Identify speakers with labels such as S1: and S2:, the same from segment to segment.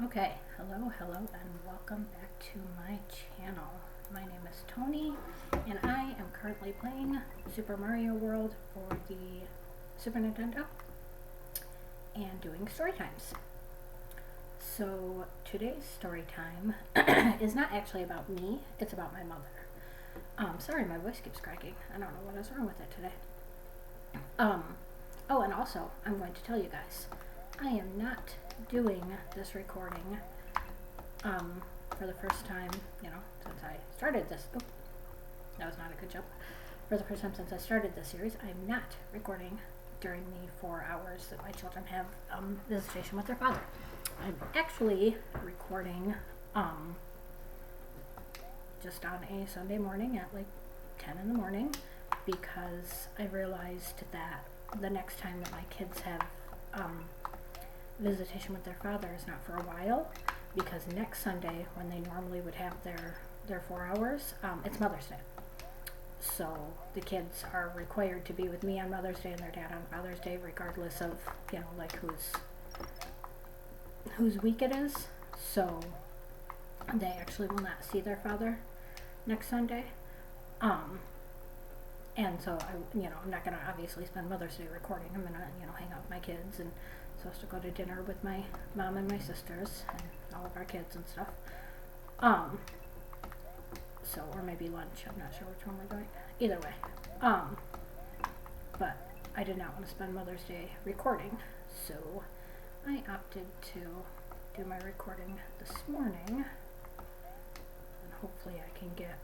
S1: Okay, hello, and welcome back to my channel. My name is Tony, and I am currently playing Super Mario World for the Super Nintendo and doing story times. So today's story time is not actually about me, it's about my mother. Sorry, my voice keeps cracking. I don't know what is wrong with it today. Oh, and also, I'm going to tell you guys, I am not doing this recording for the first time, since I started this. Oh, that was not a good jump. For the first time since I started this series, I'm not recording during the 4 hours that my children have visitation with their father. I'm actually recording just on a Sunday morning at like 10 in the morning because I realized that the next time that my kids have visitation with their father is not for a while, because next Sunday, when they normally would have their 4 hours, it's Mother's Day. So the kids are required to be with me on Mother's Day and their dad on Father's Day, regardless of like whose week it is. So they actually will not see their father next Sunday. And so I'm not gonna obviously spend Mother's Day recording. I'm gonna hang out with my kids, and supposed to go to dinner with my mom and my sisters and all of our kids and stuff. So, or maybe lunch. I'm not sure which one we're doing. Either way. But I did not want to spend Mother's Day recording, so I opted to do my recording this morning, and hopefully I can get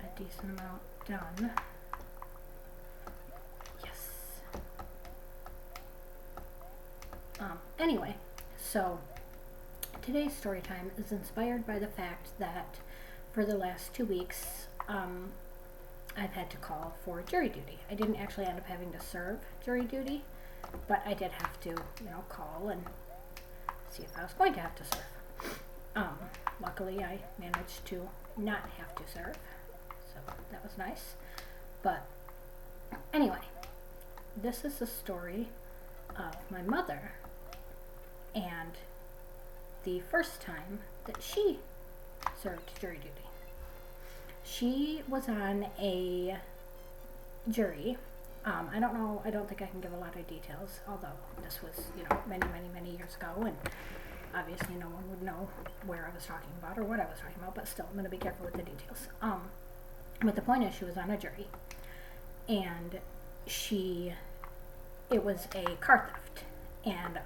S1: a decent amount done. Yes. Anyway, so today's story time is inspired by the fact that for the last 2 weeks, I've had to call for jury duty. I didn't actually end up having to serve jury duty, but I did have to, call and see if I was going to have to serve. Luckily, I managed to not have to serve, so that was nice. But anyway, this is the story of my mother and the first time that she served jury duty. She was on a jury. I don't think I can give a lot of details, although this was, many years ago, and obviously no one would know where I was talking about or what I was talking about, but still, I'm going to be careful with the details. But the point is, she was on a jury, and it was a car theft, and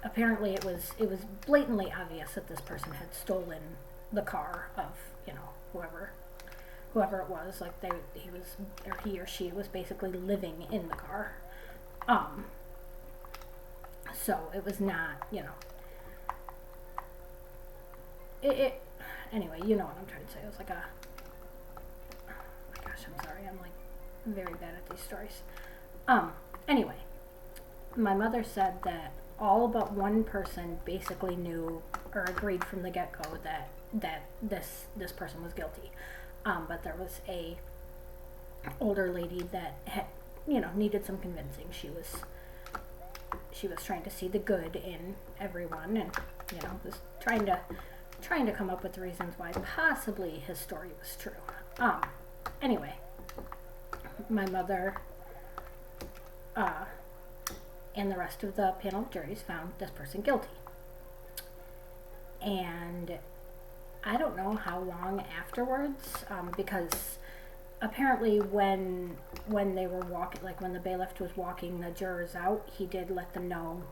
S1: apparently it was blatantly obvious that this person had stolen the car of whoever it was. Like he or she was basically living in the car. So it was not, anyway, you know what I'm trying to say. It was like oh my gosh, I'm sorry, I'm like very bad at these stories. Anyway, my mother said that all but one person basically knew or agreed from the get-go that this person was guilty. But there was a older lady that had, needed some convincing. She was trying to see the good in everyone, and was trying to come up with reasons why possibly his story was true. Anyway, my mother and the rest of the panel of juries found this person guilty. And I don't know how long afterwards, because apparently when they were walking, like when the bailiff was walking the jurors out, he did let them know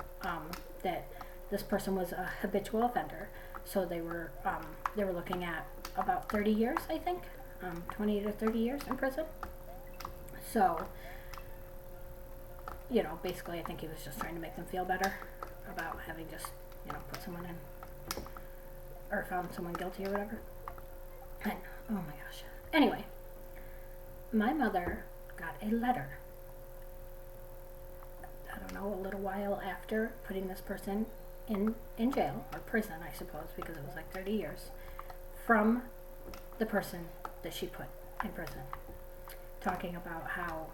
S1: that this person was a habitual offender. So they were looking at about 30 years, I think, 20 to 30 years in prison. So, basically I think he was just trying to make them feel better about having just, put someone in, or found someone guilty or whatever. And, oh my gosh. Anyway, my mother got a letter, I don't know, a little while after putting this person in jail, or prison, I suppose, because it was like 30 years, from the person that she put in prison, talking about how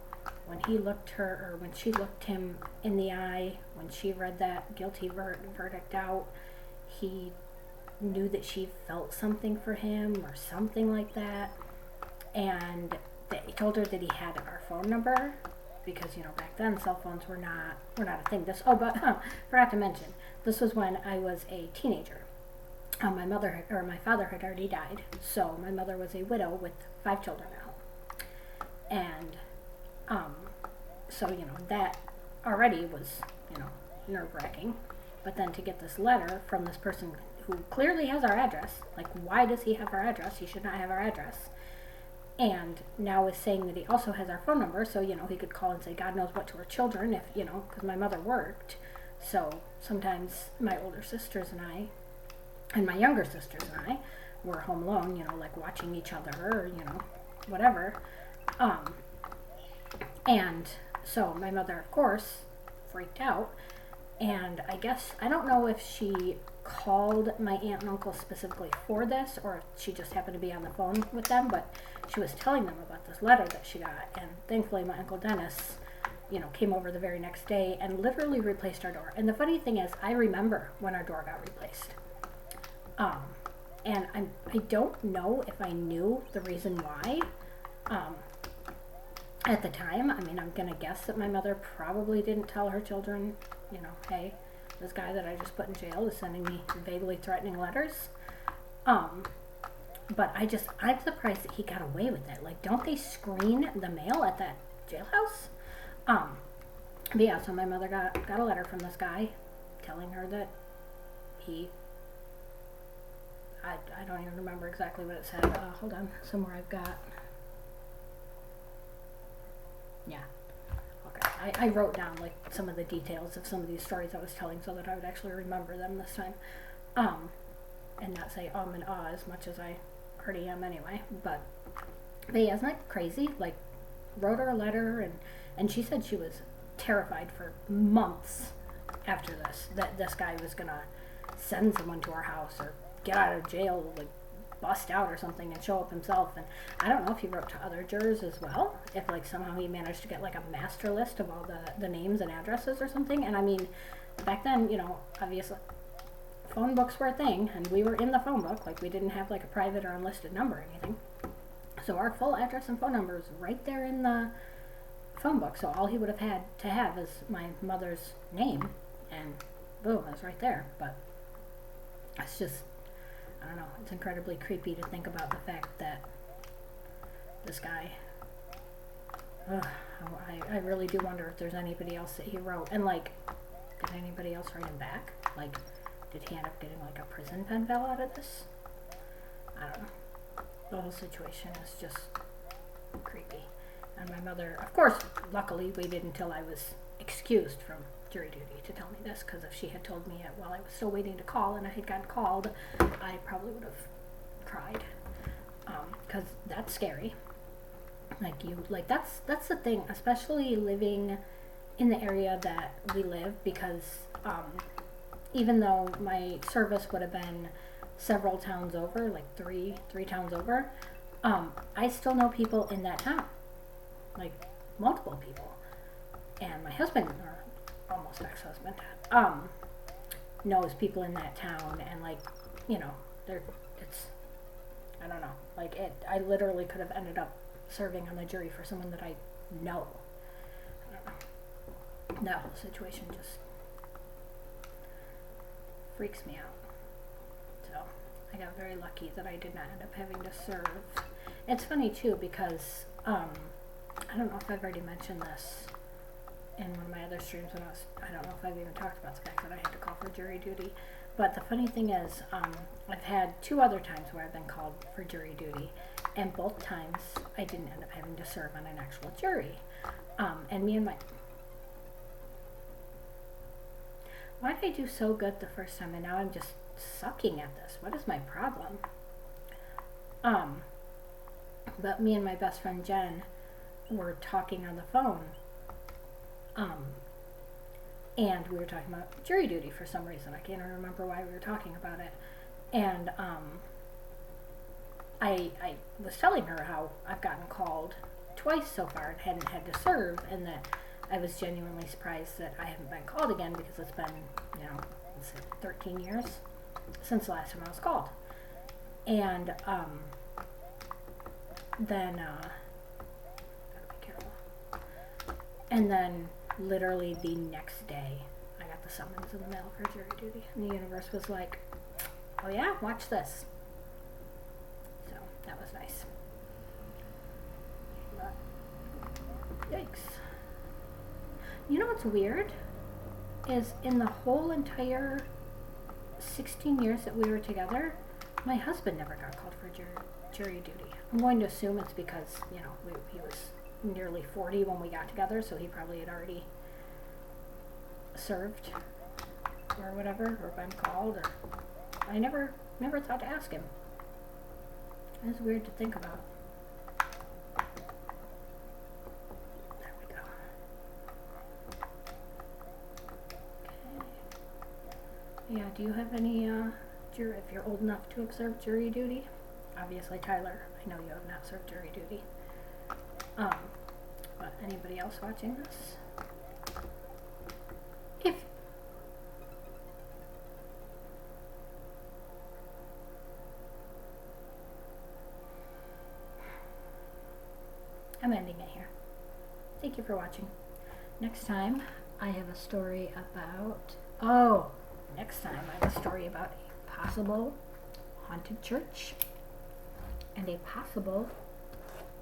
S1: when he looked her, or when she looked him in the eye, when she read that guilty verdict out, he knew that she felt something for him or something like that. And he told her that he had our phone number, because back then cell phones were not a thing. Forgot to mention, this was when I was a teenager. My father had already died, so my mother was a widow with 5 children at home. And so that already was nerve-wracking. But then to get this letter from this person who clearly has our address, like, why does he have our address? He should not have our address. And now is saying that he also has our phone number, so he could call and say God knows what to our children, if because my mother worked. So sometimes my older sisters and I, and my younger sisters and I, were home alone, like watching each other, or whatever. And so my mother, of course, freaked out. And I don't know if she called my aunt and uncle specifically for this, or if she just happened to be on the phone with them, but she was telling them about this letter that she got. And thankfully my Uncle Dennis, came over the very next day and literally replaced our door. And the funny thing is, I remember when our door got replaced. And I don't know if I knew the reason why. At the time, I'm going to guess that my mother probably didn't tell her children, hey, this guy that I just put in jail is sending me vaguely threatening letters. But I'm surprised that he got away with it. Like, don't they screen the mail at that jailhouse? But yeah, so my mother got a letter from this guy telling her that I don't even remember exactly what it said. Hold on, somewhere I've got. Yeah. Okay. I wrote down like some of the details of some of these stories I was telling so that I would actually remember them this time. And not say and as much as I already am anyway. But yeah, isn't that crazy? Like, wrote her a letter, and she said she was terrified for months after this, that this guy was gonna send someone to our house or get out of jail, like bust out or something and show up himself. And I don't know if he wrote to other jurors as well, if like somehow he managed to get like a master list of all the names and addresses or something. And back then, obviously phone books were a thing, and we were in the phone book. Like, we didn't have like a private or unlisted number or anything, so our full address and phone number is right there in the phone book. So all he would have had to have is my mother's name, and boom, it's right there. But it's just, I don't know, it's incredibly creepy to think about the fact that this guy, I really do wonder if there's anybody else that he wrote. And like, did anybody else write him back? Like, did he end up getting like a prison pen pal out of this? I don't know. The whole situation is just creepy. And my mother, of course, luckily waited until I was excused from jury duty to tell me this, because if she had told me it while I was still waiting to call and I had gotten called, I probably would have cried. Because that's scary. That's the thing, especially living in the area that we live, because even though my service would have been several towns over, like three towns over, I still know people in that town, like multiple people. And my husband, or almost ex-husband, knows people in that town, and like, I don't know, like I literally could have ended up serving on the jury for someone that I know. I don't know. That whole situation just freaks me out. So I got very lucky that I did not end up having to serve. It's funny too, because I don't know if I've already mentioned this in one of my other streams I don't know if I've even talked about the fact that I had to call for jury duty. But the funny thing is, I've had 2 other times where I've been called for jury duty, and both times I didn't end up having to serve on an actual jury. And me and my... Why did I do so good the first time, and now I'm just sucking at this? What is my problem? But me and my best friend Jen were talking on the phone, and we were talking about jury duty for some reason. I can't even remember why we were talking about it. And I was telling her how I've gotten called twice so far and hadn't had to serve, and that I was genuinely surprised that I haven't been called again, because it's been, let's say 13 years since the last time I was called. And then gotta be careful. And then literally the next day I got the summons in the mail for jury duty, and the universe was like, oh yeah, watch this. So that was nice. But, yikes. You know what's weird is, in the whole entire 16 years that we were together, my husband never got called for jury duty. I'm going to assume it's because, he was nearly 40 when we got together, so he probably had already served or whatever, or been called, or I never thought to ask him. It's weird to think about. There we go. Okay. Yeah, do you have any if you're old enough to have served jury duty? Obviously, Tyler, I know you have not served jury duty. But anybody else watching this? If I'm ending it here. Thank you for watching. Next time, I have a story about, next time I have a story about a possible haunted church and a possible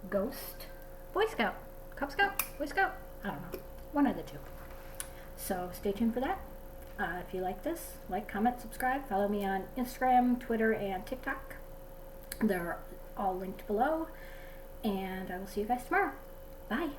S1: ghost Boy Scout, Cub Scout, Boy Scout, I don't know, one of the two. So stay tuned for that. If you like this, like, comment, subscribe, follow me on Instagram, Twitter, and TikTok. They're all linked below, and I will see you guys tomorrow. Bye.